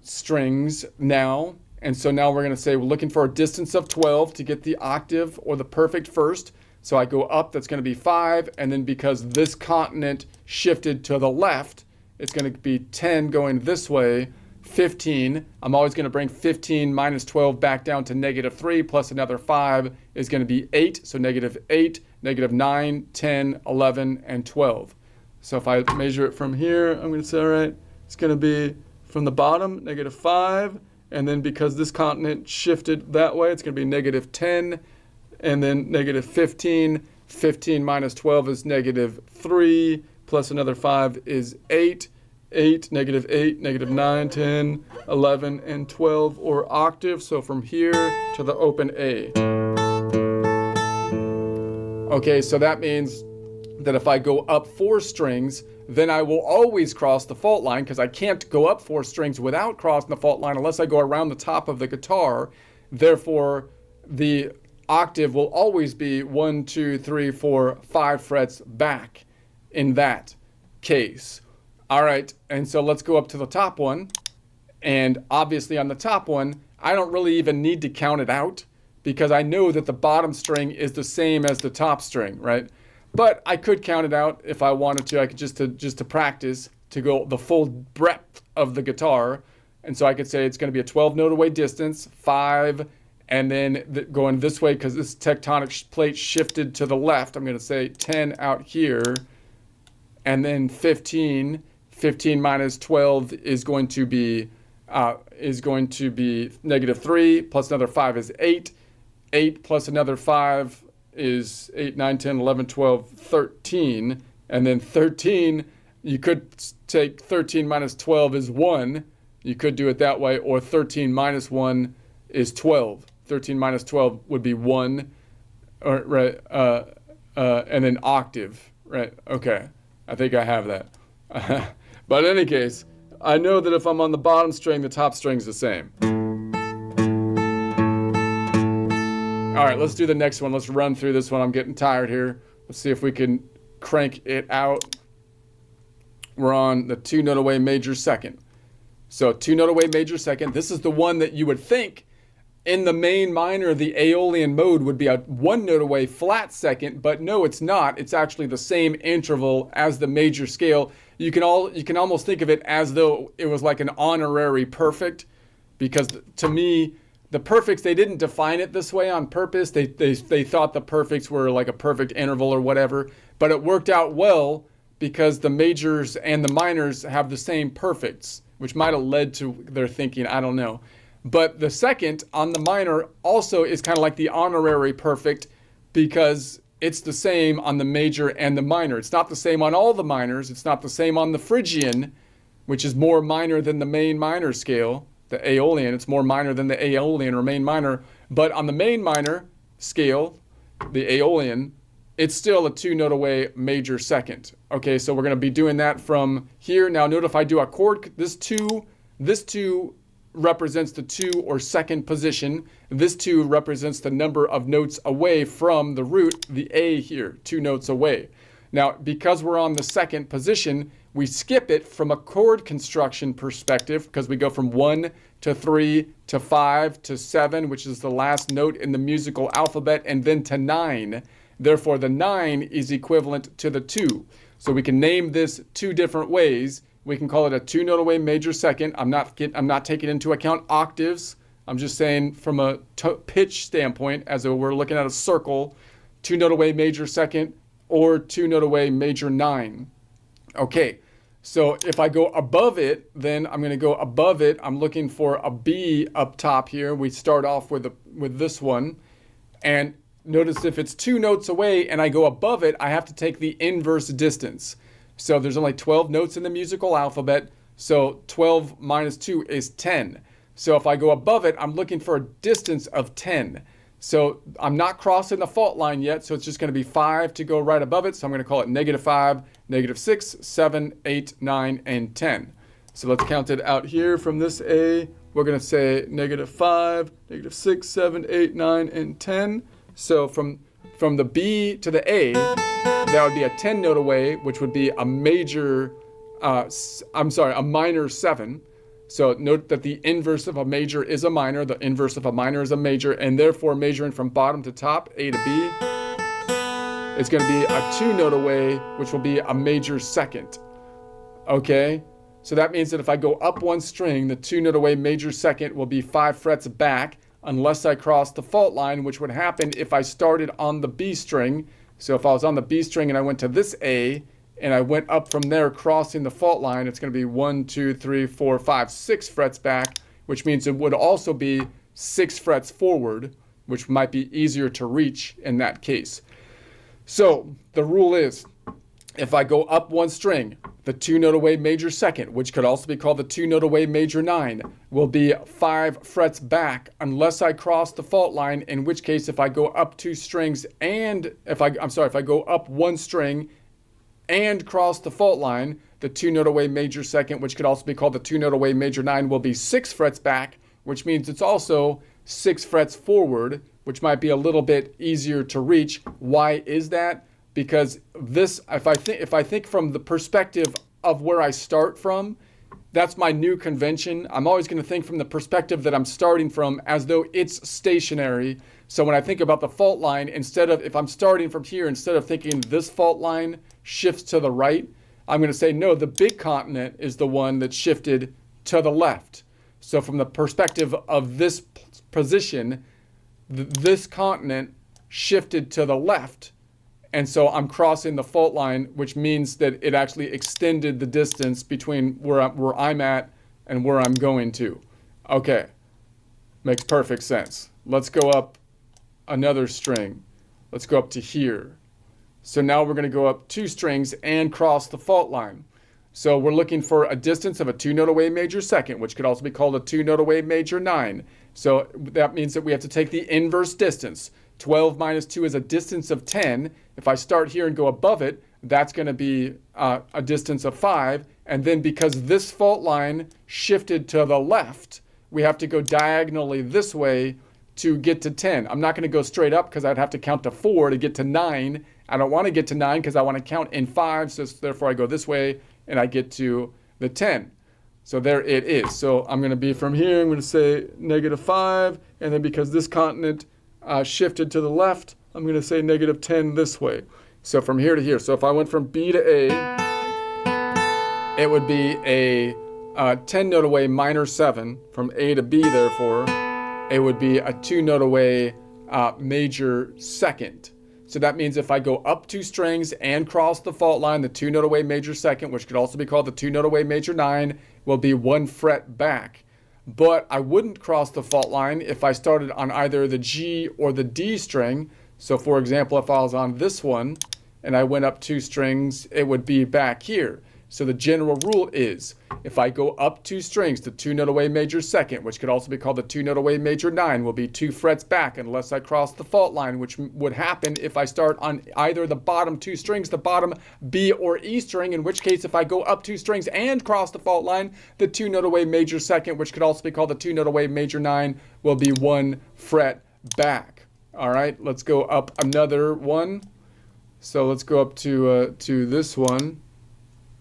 strings now. And so now we're going to say we're looking for a distance of 12 to get the octave or the perfect first. So I go up, that's going to be 5. And then because this continent shifted to the left, it's going to be 10 going this way, 15. I'm always going to bring 15 minus 12 back down to -3, plus another 5 is going to be 8. So -8, -9, 10, 11, and 12. So if I measure it from here, I'm going to say, all right, it's going to be from the bottom, -5. And then because this continent shifted that way, it's going to be -10. And then -15. 15 minus 12 is -3. Plus another 5 is 8. 8, -8, -9, 10, 11, and 12, or octave. So from here to the open A. Okay, so that means that if I go up 4 strings, then I will always cross the fault line, because I can't go up 4 strings without crossing the fault line unless I go around the top of the guitar. Therefore, the octave will always be 1, 2, 3, 4, 5 frets back in that case. All right, and so let's go up to the top one. And obviously on the top one, I don't really even need to count it out, because I know that the bottom string is the same as the top string, right? But I could count it out if I wanted to. I could just to practice, to go the full breadth of the guitar. And so I could say it's going to be a 12 note away distance, 5, and then going this way, because this tectonic plate shifted to the left, I'm going to say 10 out here, and then 15. 15 minus 12 is going to be -3, plus another 5 is 8. 8 plus another 5 is 8, 9, 10, 11, 12, 13. And then 13, you could take 13 minus 12 is 1. You could do it that way. Or 13 minus 1 is 12. 13 minus 12 would be 1. Or, right, and then octave. Right, okay. I think I have that. But in any case, I know that if I'm on the bottom string, the top string's the same. All right, let's do the next one. Let's run through this one. I'm getting tired here. Let's see if we can crank it out. We're on the 2 note away major second. So 2 note away major second. This is the one that you would think in the main minor, the Aeolian mode would be a 1 note away flat second, but no, it's not. It's actually the same interval as the major scale, you can almost think of it as though it was like an honorary perfect, because to me, the perfects, they didn't define it this way on purpose. They thought the perfects were like a perfect interval or whatever, but it worked out well because the majors and the minors have the same perfects, which might have led to their thinking, I don't know. But the second on the minor also is kind of like the honorary perfect because it's the same on the major and the minor. It's not the same on all the minors. It's not the same on the Phrygian, which is more minor than the main minor scale. The Aeolian, it's more minor than the Aeolian or main minor. But on the main minor scale, the Aeolian, it's still a 2-note away major second. Okay, so we're going to be doing that from here. Now note if I do a chord, this 2 represents the 2 or second position. This 2 represents the number of notes away from the root, the A here, 2 notes away. Now, because we're on the second position, we skip it from a chord construction perspective because we go from 1 to 3 to 5 to 7, which is the last note in the musical alphabet, and then to 9. Therefore, the 9 is equivalent to the 2. So we can name this 2 different ways. We can call it a 2-note away major second. I'm not taking into account octaves. I'm just saying from a pitch standpoint, as though we're looking at a circle, 2-note away major second or 2-note away major 9. Okay, so if I go above it, then I'm going to go above it. I'm looking for a B up top here. We start off with this one. And notice if it's 2 notes away and I go above it, I have to take the inverse distance. So there's only 12 notes in the musical alphabet. So 12 minus 2 is 10. So if I go above it, I'm looking for a distance of 10. So I'm not crossing the fault line yet, so it's just going to be 5 to go right above it. So I'm going to call it -5, -6, 7, 8, 9, and 10. So let's count it out here from this A. We're going to say -5, -6, 7, 8, 9, and 10. So from the B to the A, that would be a 10-note away, which would be a major, a minor 7. So note that the inverse of a major is a minor, the inverse of a minor is a major, and therefore measuring from bottom to top, A to B, it's going to be a 2-note away, which will be a major second. Okay? So that means that if I go up 1 string, the 2-note away major second will be 5 frets back, unless I cross the fault line, which would happen if I started on the B string. So if I was on the B string and I went to this A, and I went up from there crossing the fault line, it's going to be 1, 2, 3, 4, 5, 6 frets back, which means it would also be 6 frets forward, which might be easier to reach in that case. So the rule is, if I go up 1 string, the 2-note away major second, which could also be called the 2-note away major 9, will be 5 frets back unless I cross the fault line, in which case if I go up 2 strings and if I go up 1 string and cross the fault line, the 2-note away major second, which could also be called the 2-note away major 9, will be 6 frets back, which means it's also 6 frets forward, which might be a little bit easier to reach. Why is that? Because this, if I think from the perspective of where I start from, that's my new convention. I'm always going to think from the perspective that I'm starting from as though it's stationary. So when I think about the fault line, if I'm starting from here, instead of thinking this fault line shifts to the right, I'm going to say, no, the big continent is the one that shifted to the left. So from the perspective of this position, this continent shifted to the left. And so I'm crossing the fault line, which means that it actually extended the distance between where I'm at and where I'm going to. Okay, makes perfect sense. Let's go up another string. Let's go up to here. So now we're going to go up 2 strings and cross the fault line. So we're looking for a distance of a 2-note away major second, which could also be called a 2-note away major 9. So that means that we have to take the inverse distance. 12 minus 2 is a distance of 10. If I start here and go above it, that's going to be a distance of 5. And then because this fault line shifted to the left, we have to go diagonally this way to get to 10. I'm not going to go straight up because I'd have to count to 4 to get to 9. I don't want to get to 9 because I want to count in 5. So therefore I go this way and I get to the 10. So there it is. So I'm going to be from here, I'm going to say -5. And then because this continent shifted to the left, I'm going to say -10 this way. So from here to here. So if I went from B to A, it would be a 10 note away minor 7 from A to B, therefore it would be a 2 note away major second. So that means if I go up 2 strings and cross the fault line, the 2 note away major second, which could also be called the 2 note away major 9, will be 1 fret back. But I wouldn't cross the fault line if I started on either the G or the D string. So for example, if I was on this one and I went up 2 strings, it would be back here. So the general rule is, if I go up 2 strings, the 2 note away major second, which could also be called the 2 note away major 9, will be 2 frets back unless I cross the fault line, which would happen if I start on either the bottom 2 strings, the bottom B or E string, in which case if I go up 2 strings and cross the fault line, the 2 note away major second, which could also be called the 2 note away major 9, will be 1 fret back. All right, let's go up another one. So let's go up to this one.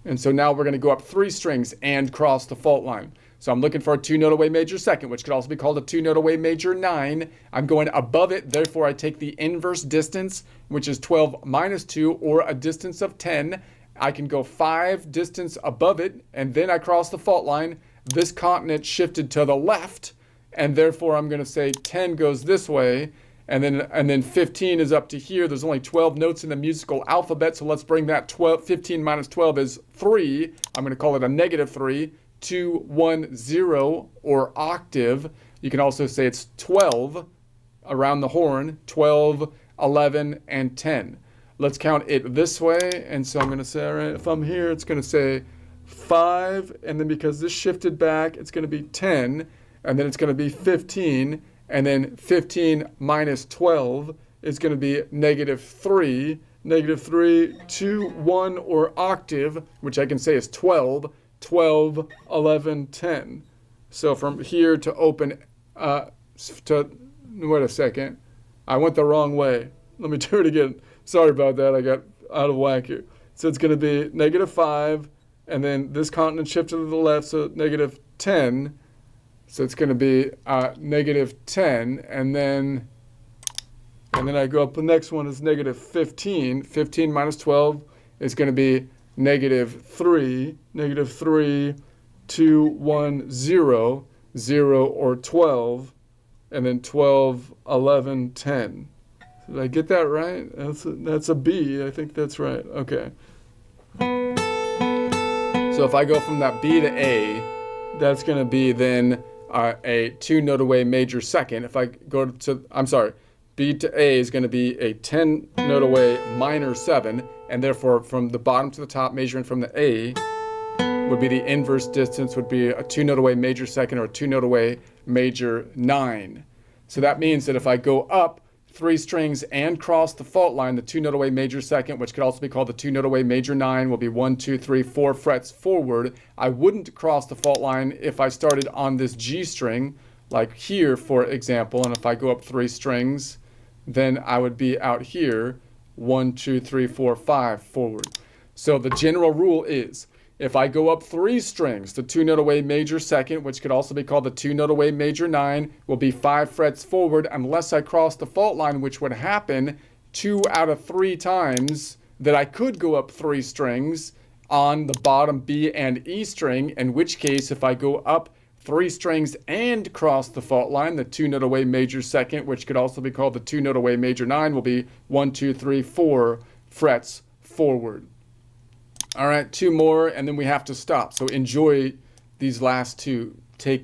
And so now we're going to go up 3 strings and cross the fault line. So I'm looking for a 2 note away major second, which could also be called a 2 note away major 9. I'm going above it, therefore I take the inverse distance, which is 12 minus 2, or a distance of 10. I can go 5 distance above it, and then I cross the fault line. This continent shifted to the left, and therefore I'm going to say 10 goes this way. And then 15 is up to here. There's only 12 notes in the musical alphabet, so let's bring that 15 minus 12 is 3. I'm going to call it a negative 3. 2, 1, 0, or octave. You can also say it's 12 around the horn, 12, 11, and 10. Let's count it this way, and so I'm going to say, all right, if I'm here, it's going to say 5, and then because this shifted back, it's going to be 10, and then it's going to be 15, and then 15 minus 12 is going to be negative 3. Negative 3, 2, 1, or octave, which I can say is 12. 12, 11, 10. So from here to open, wait a second. I went the wrong way. Let me do it again. Sorry about that. I got out of whack here. So it's going to be negative 5, and then this continent shifted to the left, so negative 10. So it's going to be negative 10, and then I go up. The next one is negative 15. 15 minus 12 is going to be negative 3. Negative 3, 2, 1, 0, 0, or 12, and then 12, 11, 10. Did I get that right? That's a B. I think that's right. Okay. So if I go from that B to A, that's going to be then a 2 note away major second. If I go to, I'm sorry, B to A is going to be a 10 note away minor 7, and therefore from the bottom to the top, measuring from the A, would be the inverse distance, would be a 2 note away major second, or a 2 note away major 9. So that means that if I go up 3 strings and cross the fault line, the 2 note away major second, which could also be called the 2 note away major 9, will be 1, 2, 3, 4 frets forward. I wouldn't cross the fault line if I started on this G string, like here, for example, and if I go up 3 strings, then I would be out here, 1, 2, 3, 4, 5 forward. So the general rule is, if I go up 3 strings, the 2 note away major second, which could also be called the 2 note away major 9, will be 5 frets forward unless I cross the fault line, which would happen 2 out of 3 times that I could go up 3 strings on the bottom B and E string, in which case if I go up 3 strings and cross the fault line, the 2 note away major second, which could also be called the 2 note away major 9, will be 1, 2, 3, 4 frets forward. All right, 2 more, and then we have to stop. So enjoy these last 2.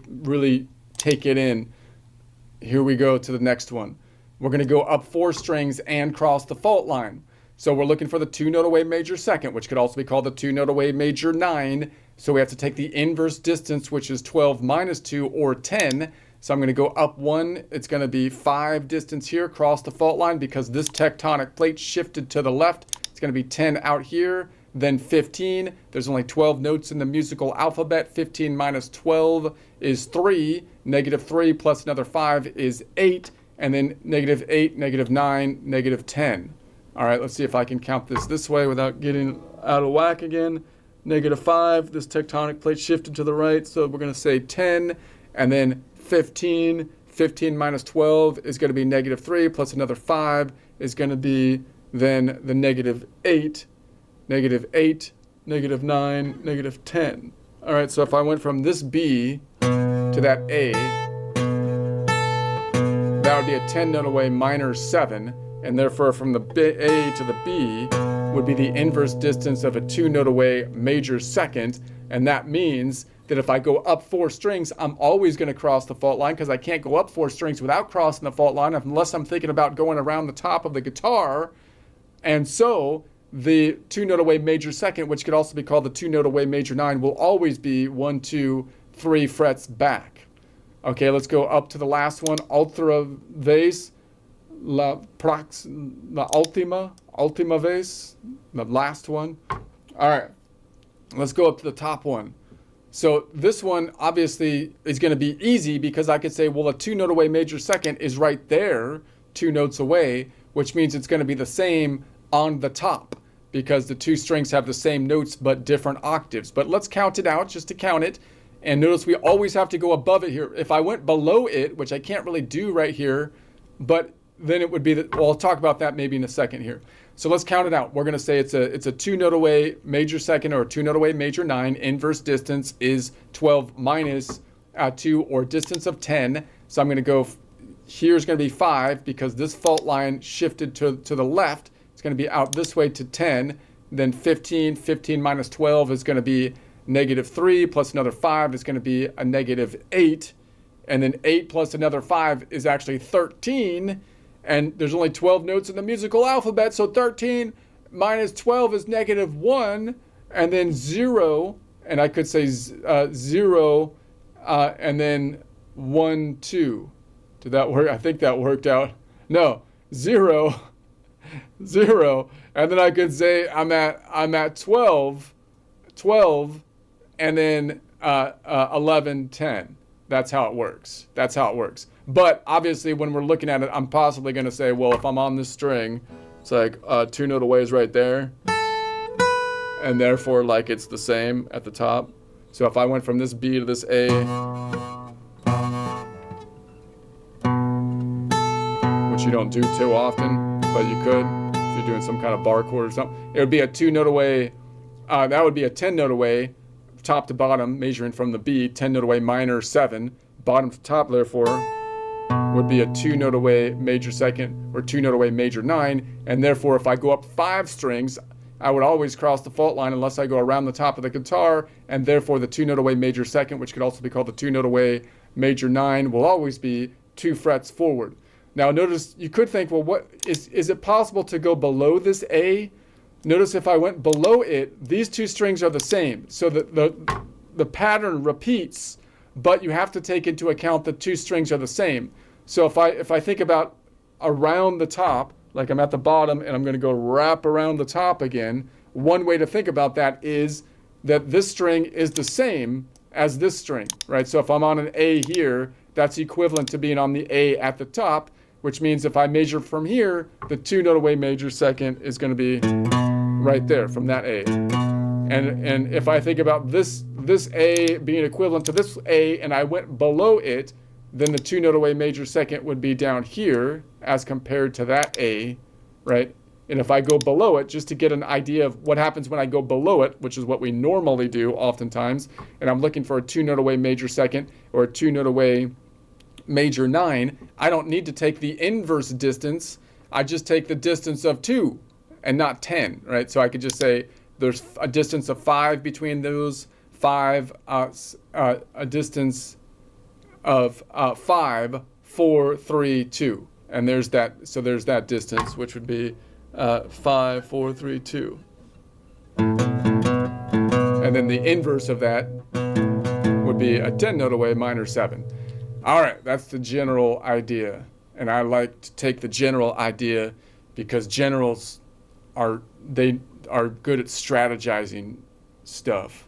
Really take it in. Here we go to the next one. We're going to go up 4 strings and cross the fault line. So we're looking for the 2 note away major second, which could also be called the 2 note away major 9. So we have to take the inverse distance, which is 12 minus 2, or 10. So I'm going to go up 1. It's going to be 5 distance here, cross the fault line, because this tectonic plate shifted to the left. It's going to be 10 out here. Then 15, there's only 12 notes in the musical alphabet. 15 minus 12 is 3. Negative 3 plus another 5 is 8. And then negative 8, negative 9, negative 10. All right, let's see if I can count this way without getting out of whack again. Negative 5, this tectonic plate shifted to the right, so we're going to say 10. And then 15. 15 minus 12 is going to be negative 3 plus another 5 is going to be then the negative 8. Negative 8, -9, -10. All right, so if I went from this B to that A, that would be a 10 note away minor 7, and therefore from the A to the B would be the inverse distance of a 2 note away major second, and that means that if I go up 4 strings, I'm always going to cross the fault line because I can't go up 4 strings without crossing the fault line unless I'm thinking about going around the top of the guitar. And so the 2 note away major second, which could also be called the 2 note away major 9, will always be 1, 2, 3 frets back. Okay, let's go up to the last one. Ultra vase, la ultima vase, the last one. All right, let's go up to the top one. So this one obviously is going to be easy because I could say, well, a 2 note away major second is right there, 2 notes away, which means it's going to be the same on the top because the 2 strings have the same notes but different octaves. But let's count it out just to count it. And notice we always have to go above it here. If I went below it, which I can't really do right here, but then it would be that, well, I'll talk about that maybe in a second here. So let's count it out. We're going to say it's a 2 note away major second or a 2 note away major 9. Inverse distance is 12 minus 2 or distance of 10. So I'm going to go, here's going to be 5 because this fault line shifted to the left. It's going to be out this way to 10. Then 15 minus 12 is going to be -3 plus another 5 is going to be a -8. And then 8 plus another 5 is actually 13. And there's only 12 notes in the musical alphabet, so 13 minus 12 is -1, and then 0, and I could say 0, and then 1, 2. Did that work? I think that worked out. No, 0, 0, and then I could say I'm at 12, and then 11, 10. That's how it works. That's how it works. But obviously, when we're looking at it, I'm possibly going to say, well, if I'm on this string, it's like 2 note away is right there. And therefore, like, it's the same at the top. So if I went from this B to this A, which you don't do too often, but you could if you're doing some kind of bar chord or something, it would be a 2 note away. That would be a 10 note away, top to bottom, measuring from the B, 10 note away minor 7. Bottom to top, therefore, would be a 2 note away major second or 2 note away major 9, and therefore if I go up 5 strings, I would always cross the fault line unless I go around the top of the guitar, and therefore the 2 note away major second, which could also be called the 2 note away major 9, will always be 2 frets forward. Now notice, you could think, well, what is it possible to go below this A? Notice if I went below it, these 2 strings are the same, so the pattern repeats, but you have to take into account that 2 strings are the same. So if I think about around the top, like I'm at the bottom and I'm going to go wrap around the top again, one way to think about that is that this string is the same as this string, right? So if I'm on an A here, that's equivalent to being on the A at the top, which means if I measure from here, the 2 note away major second is going to be right there from that A. And if I think about this A being equivalent to this A and I went below it, then the 2 note away major second would be down here as compared to that A, right? And if I go below it, just to get an idea of what happens when I go below it, which is what we normally do oftentimes, and I'm looking for a 2 note away major second or a 2 note away major 9, I don't need to take the inverse distance. I just take the distance of 2 and not 10, right? So I could just say there's a distance of 5 between those, 5, a distance of 5, 4, 3, 2. And there's that, so there's that distance, which would be 5, 4, 3, 2. And then the inverse of that would be a 10 note away minor 7. All right, that's the general idea. And I like to take the general idea because generals are good at strategizing stuff.